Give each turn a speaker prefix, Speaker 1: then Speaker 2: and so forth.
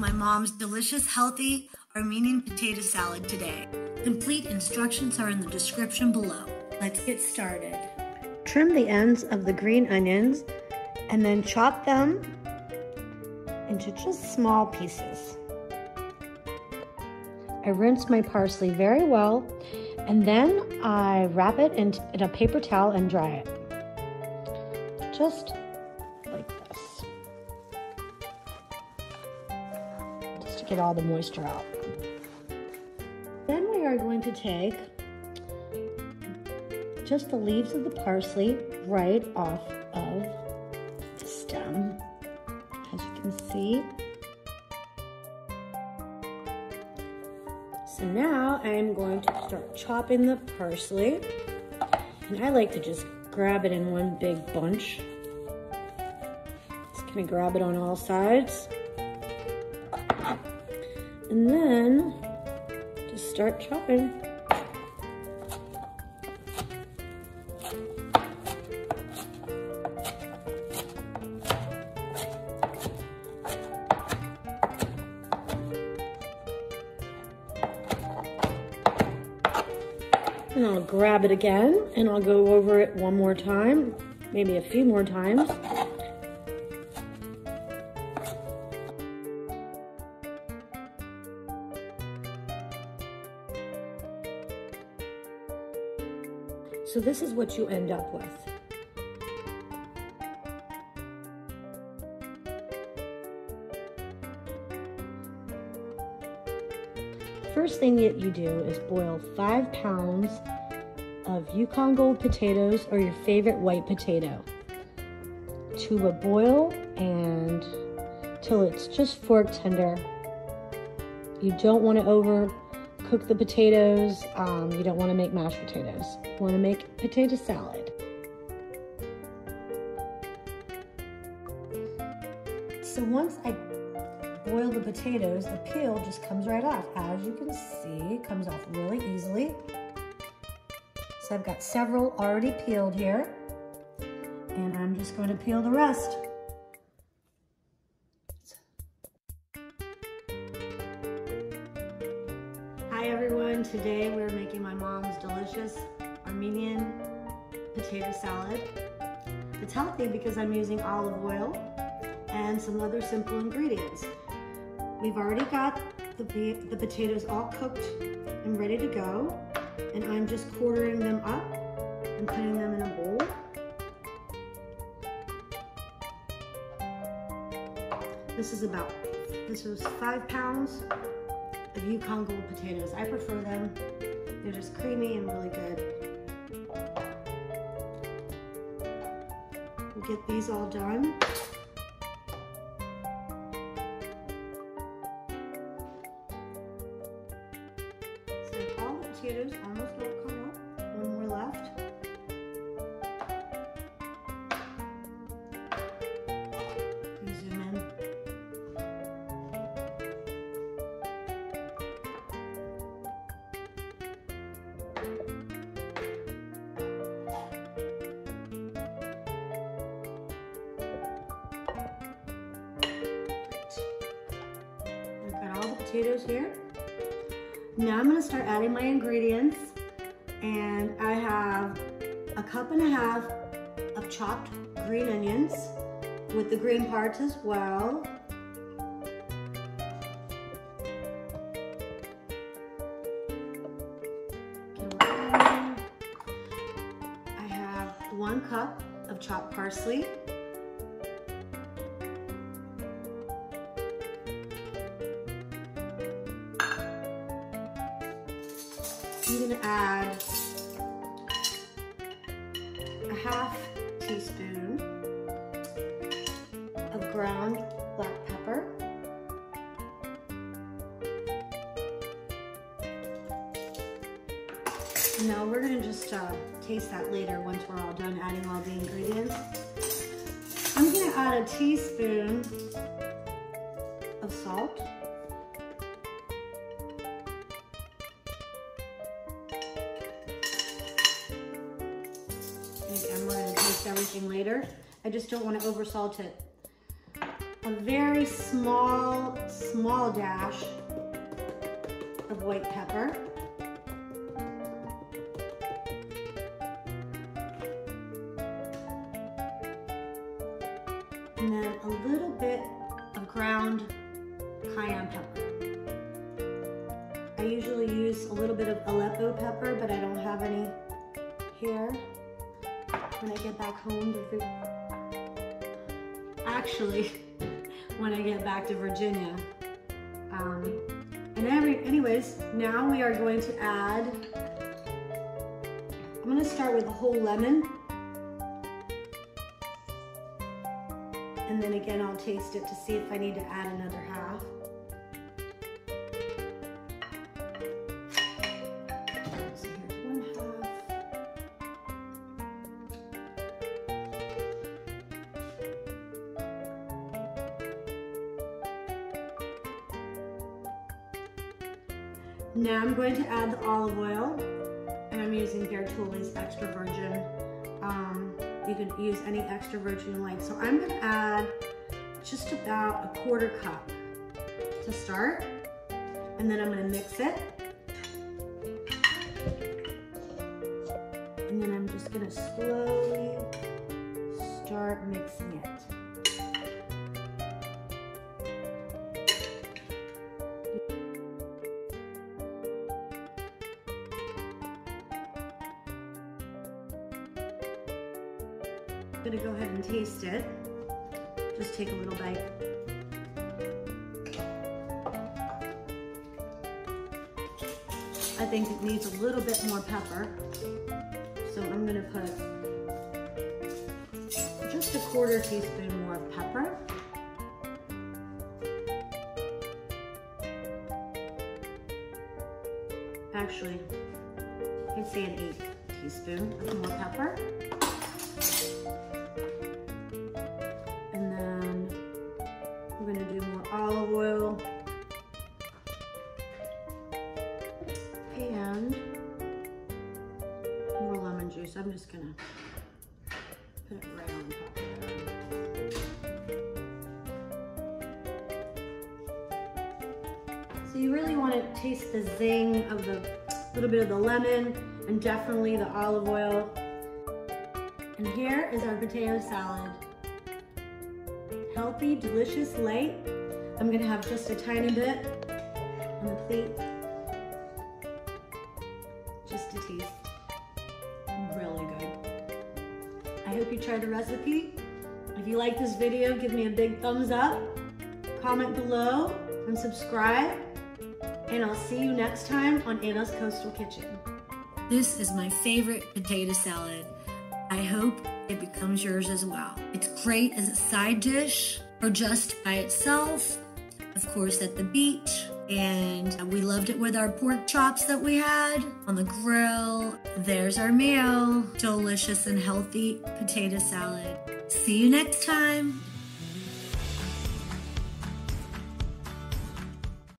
Speaker 1: my mom's delicious, healthy Armenian potato salad today. Complete instructions are in the description below. Let's get started. Trim the ends of the green onions and then chop them into just small pieces. I rinse my parsley very well, and then I wrap it in a paper towel and dry it. Just like this. Just to get all the moisture out. Then we are going to take just the leaves of the parsley right off of the stem, as you can see. So now I'm going to start chopping the parsley, and I like to just grab it in one big bunch. Just kind of grab it on all sides, and then just start chopping. And I'll grab it again, and I'll go over it one more time, maybe a few more times. So this is what you end up with. First thing that you do is boil 5 pounds of Yukon Gold potatoes or your favorite white potato to a boil and till it's just fork tender. You don't want to overcook the potatoes. You don't want to make mashed potatoes. You want to make potato salad. So once I boil the potatoes, the peel just comes right off. As you can see, it comes off really easily. So I've got several already peeled here, and I'm just going to peel the rest. Hi everyone, today we're making my mom's delicious Armenian potato salad. It's healthy because I'm using olive oil and some other simple ingredients. We've already got the potatoes all cooked and ready to go, and I'm just quartering them up and putting them in a bowl. This is 5 pounds of Yukon Gold potatoes. I prefer them. They're just creamy and really good. We'll get these all done. Potatoes almost all come up. One more left. You zoom in. I've got all the potatoes here. Now I'm going to start adding my ingredients, and I have a 1.5 cups of chopped green onions with the green parts as well. I have 1 cup of chopped parsley. I'm going to add a 1/2 teaspoon of ground black pepper. Now we're going to just taste that later once we're all done adding all the ingredients. I'm going to add a teaspoon of salt. And we're going to taste everything later. I just don't want to oversalt it. a very small dash of white pepper. And then a little bit of ground cayenne pepper. I usually use a little bit of Aleppo pepper, but I don't have any here. When I get back home to actually, when I get back to Virginia. Anyways, now we are going to add, I'm going to start with a whole lemon. And then again, I'll taste it to see if I need to add another half. So here's 1/2. Now I'm going to add the olive oil, and I'm using Bertolli's extra virgin. You could use any extra virgin you like. So I'm going to add just about 1/4 cup to start, and then I'm going to mix it. And then I'm just going to slowly start mixing it. I'm gonna go ahead and taste it. Just take a little bite. I think it needs a little bit more pepper. So I'm gonna put just 1/4 teaspoon more of pepper. Actually, I'd say an 1/8 teaspoon of more pepper. We're going to do more olive oil and more lemon juice. I'm just going to put it right on top of there. So you really want to taste the zing of the little bit of the lemon and definitely the olive oil. And here is our potato salad. Healthy, delicious, light. I'm gonna have just a tiny bit on the plate, just to taste. Really good. I hope you try the recipe. If you like this video, give me a big thumbs up, comment below, and subscribe. And I'll see you next time on Anna's Coastal Kitchen. This is my favorite potato salad. I hope it becomes yours as well. It's great as a side dish or just by itself, of course at the beach, and we loved it with our pork chops that we had on the grill. There's our meal, delicious and healthy potato salad. See you next time.